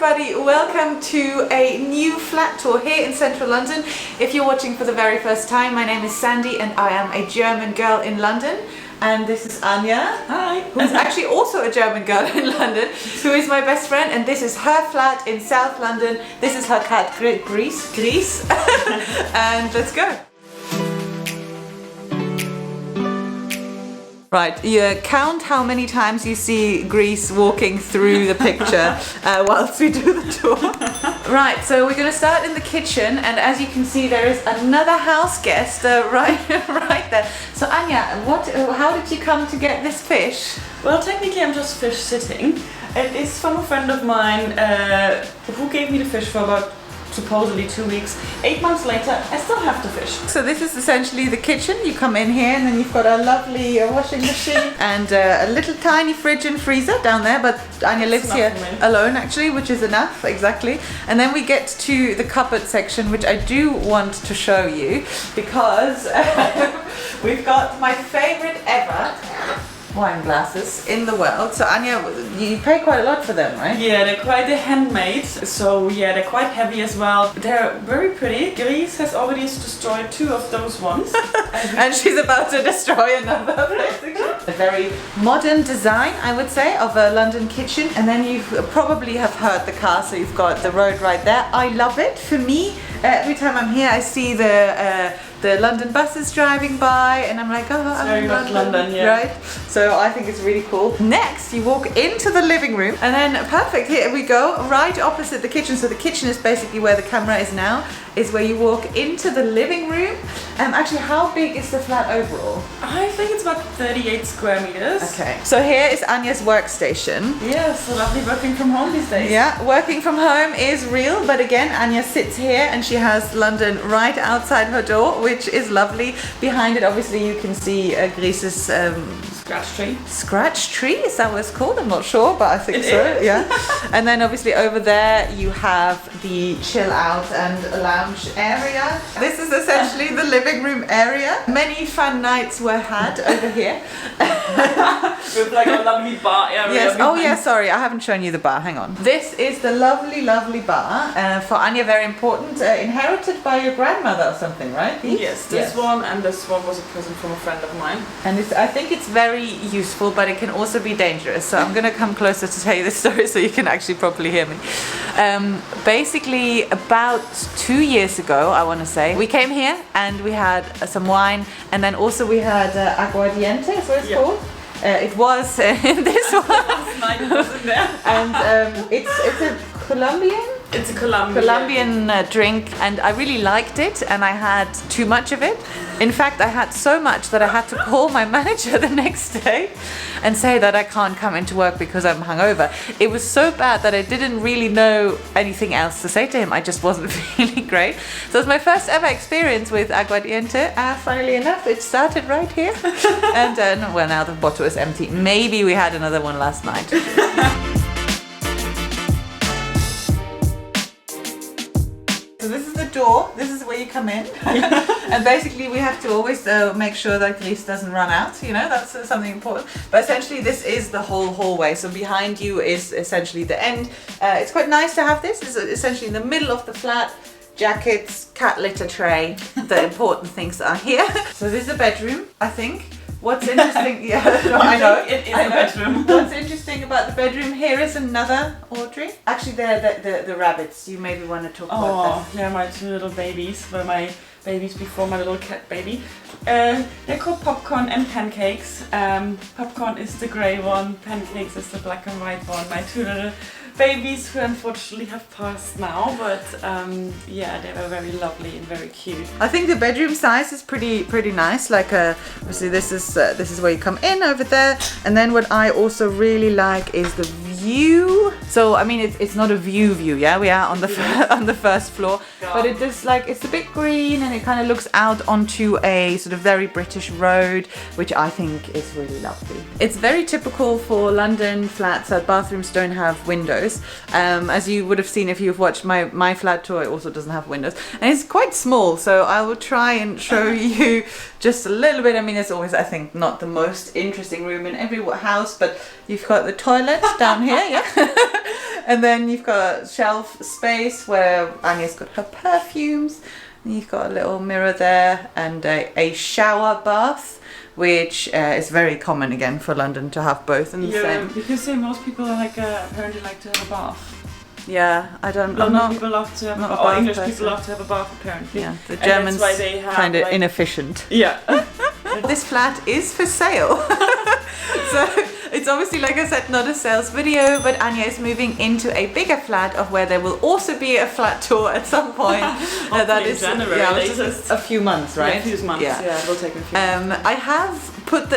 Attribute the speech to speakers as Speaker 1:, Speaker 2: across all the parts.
Speaker 1: everybody, welcome to a new flat tour here in central London. If you're watching for the very first time, my name is Sandy and I am a German girl in London. And this is Anja,
Speaker 2: hi,
Speaker 1: who's actually also a German girl in London, who is my best friend, and this is her flat in South London. This is her cat, Grease. And let's go. Right, you count how many times you see Grease walking through the picture whilst we do the tour. Right, so we're going to start in the kitchen, and as you can see, there is another house guest right there. So Anja, how did you come to get this fish?
Speaker 2: Well, technically I'm just fish sitting. It is from a friend of mine who gave me the fish for about supposedly 2 weeks. 8 months later, I still have the fish.
Speaker 1: So this is essentially the kitchen. You come in here and then you've got a lovely washing machine and a little tiny fridge and freezer down there, but Anja lives here alone actually, which is enough, exactly. And then we get to the cupboard section, which I do want to show you because we've got my favorite ever wine glasses in the world. So Anja, you pay quite a lot for them, right?
Speaker 2: Yeah, they're handmade, so yeah, they're quite heavy as well. They're very pretty. Grease has already destroyed 2 of those ones.
Speaker 1: And she's about to destroy another, basically. A very modern design, I would say, of a London kitchen. And then you probably have heard the car, so you've got the road right there. I love it. For me, every time I'm here, I see the London buses driving by, and I'm like, oh, I'm in London,
Speaker 2: yeah.
Speaker 1: Right? So I think it's really cool. Next, you walk into the living room, and then perfect, here we go, right opposite the kitchen. So the kitchen is basically where the camera is now, is where you walk into the living room. Actually, how big is the flat overall?
Speaker 2: I think it's about 38 square meters.
Speaker 1: Okay. So here is Anja's workstation.
Speaker 2: Yeah, so lovely working from home these days.
Speaker 1: Yeah, working from home is real, but again, Anja sits here and she has London right outside her door, which is lovely. Behind it, obviously, you can see Grease's
Speaker 2: scratch tree.
Speaker 1: Scratch tree, is that what it's called? I'm not sure, but I think so, yeah. And then obviously over there you have the chill out and lounge area. This is essentially the living room area. Many fun nights were had over here.
Speaker 2: With like a lovely bar area.
Speaker 1: Yes, oh yeah, sorry, I haven't shown you the bar, hang on. This is the lovely, lovely bar. For Anja, very important, inherited by your grandmother or something, right?
Speaker 2: Yes, this one and this one was a present from a friend of mine.
Speaker 1: And I think it's very useful, but it can also be dangerous. So I'm going to come closer to tell you this story so you can actually properly hear me. Basically, about 2 years ago, I want to say, we came here and we had some wine, and then also we had aguardiente, is what it's called. It was in this one.
Speaker 2: Last night it was in there.
Speaker 1: And it's a Colombian?
Speaker 2: It's a Colombian
Speaker 1: drink, and I really liked it, and I had too much of it. In fact, I had so much that I had to call my manager the next day and say that I can't come into work because I'm hungover. It was so bad that I didn't really know anything else to say to him. I just wasn't feeling great. So it was my first ever experience with aguardiente. Funnily enough, it started right here. And well, now the bottle is empty. Maybe we had another one last night. So this is the door, this is where you come in. And basically we have to always make sure that Grease doesn't run out, you know, that's something important. But essentially this is the whole hallway, so behind you is essentially the end. It's quite nice to have this, it's essentially in the middle of the flat. Jackets, cat litter tray, the important things are here. So this is a bedroom, I think. What's interesting, I know.
Speaker 2: It is a bedroom.
Speaker 1: What's interesting about the bedroom, here is another, Audrey. Actually, they're the rabbits. You maybe want to talk about
Speaker 2: that. Yeah, my 2 little babies were my babies before my little cat baby. They're called Popcorn and Pancakes. Popcorn is the grey one, Pancakes is the black and white one. My 2 little babies who unfortunately have passed now, but yeah, they were very lovely and very cute.
Speaker 1: I think the bedroom size is pretty nice. Like obviously this is where you come in over there, and then what I also really like is the view. So I mean it's not a view, yeah, we are on the first floor, but it just like it's a bit green and it kind of looks out onto a sort of very British road, which I think is really lovely. It's very typical for London flats that bathrooms don't have windows. As you would have seen if you've watched my flat tour, it also doesn't have windows, and it's quite small, so I will try and show you just a little bit. I mean, it's always, I think, not the most interesting room in every house, but you've got the toilet down here, yeah. And then you've got a shelf space where Anya's got her perfumes. And you've got a little mirror there and a shower bath, which is very common again for London to have both in the same.
Speaker 2: Because most people are apparently like to have a bath.
Speaker 1: Yeah,
Speaker 2: London people love to have a bath, or English people love to have a bath apparently.
Speaker 1: Yeah, the Germans find it inefficient.
Speaker 2: Yeah.
Speaker 1: This flat is for sale. So it's obviously, like I said, not a sales video, but Anya is moving into a bigger flat of where there will also be a flat tour at some point. That is
Speaker 2: just
Speaker 1: a few months, right?
Speaker 2: Yeah, a few months. Yeah, it will take a few months.
Speaker 1: I have put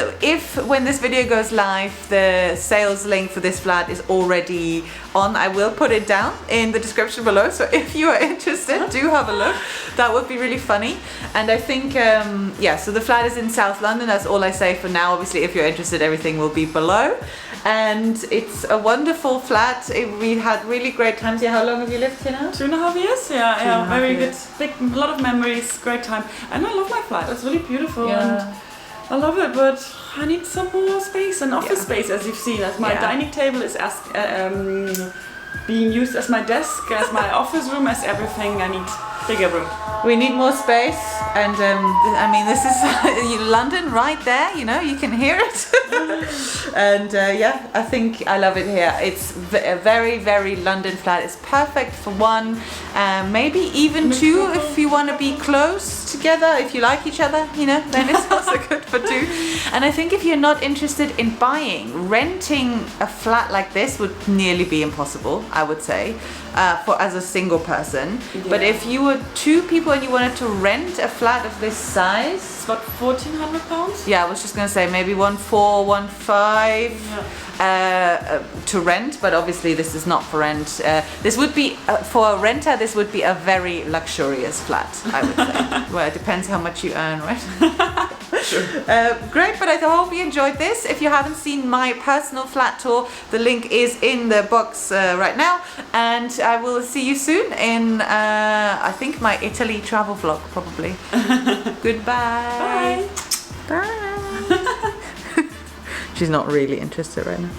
Speaker 1: when this video goes live, the sales link for this flat is already on. I will put it down in the description below, so if you are interested, do have a look. That would be really funny. And I think so the flat is in South London. That's all I say for now. Obviously, if you're interested, everything will be below. And it's a wonderful flat. We had really great times here. How long have you lived here now?
Speaker 2: 2.5 years. Yeah, very good. A lot of memories, great time. And I love my flat. It's really beautiful. And I love it, but I need some more space and office space, as you've seen. As my dining table is being used as my desk, as my office room, as everything. I need bigger room.
Speaker 1: We need more space, and I mean, this is London right there. You can hear it. And I think I love it here. It's a very, very London flat. It's perfect for one, maybe even two if you want to be close together. If you like each other, then it's also good for two. And I think if you're not interested in buying, renting a flat like this would nearly be impossible, I would say, as a single person. Yeah. But if you were two people and you wanted to rent a flat of this size,
Speaker 2: it's about £1,400.
Speaker 1: Yeah, I was just gonna say maybe 1,400, 1,500 to rent. But obviously this is not for rent. This would be for a renter. This would be a very luxurious flat, I would say. Well, it depends how much you earn, right? Sure. Great, but I hope you enjoyed this. If you haven't seen my personal flat tour, the link is in the box right now, and I will see you soon in I think my Italy travel vlog probably. Goodbye.
Speaker 2: Bye.
Speaker 1: Bye. She's not really interested right now.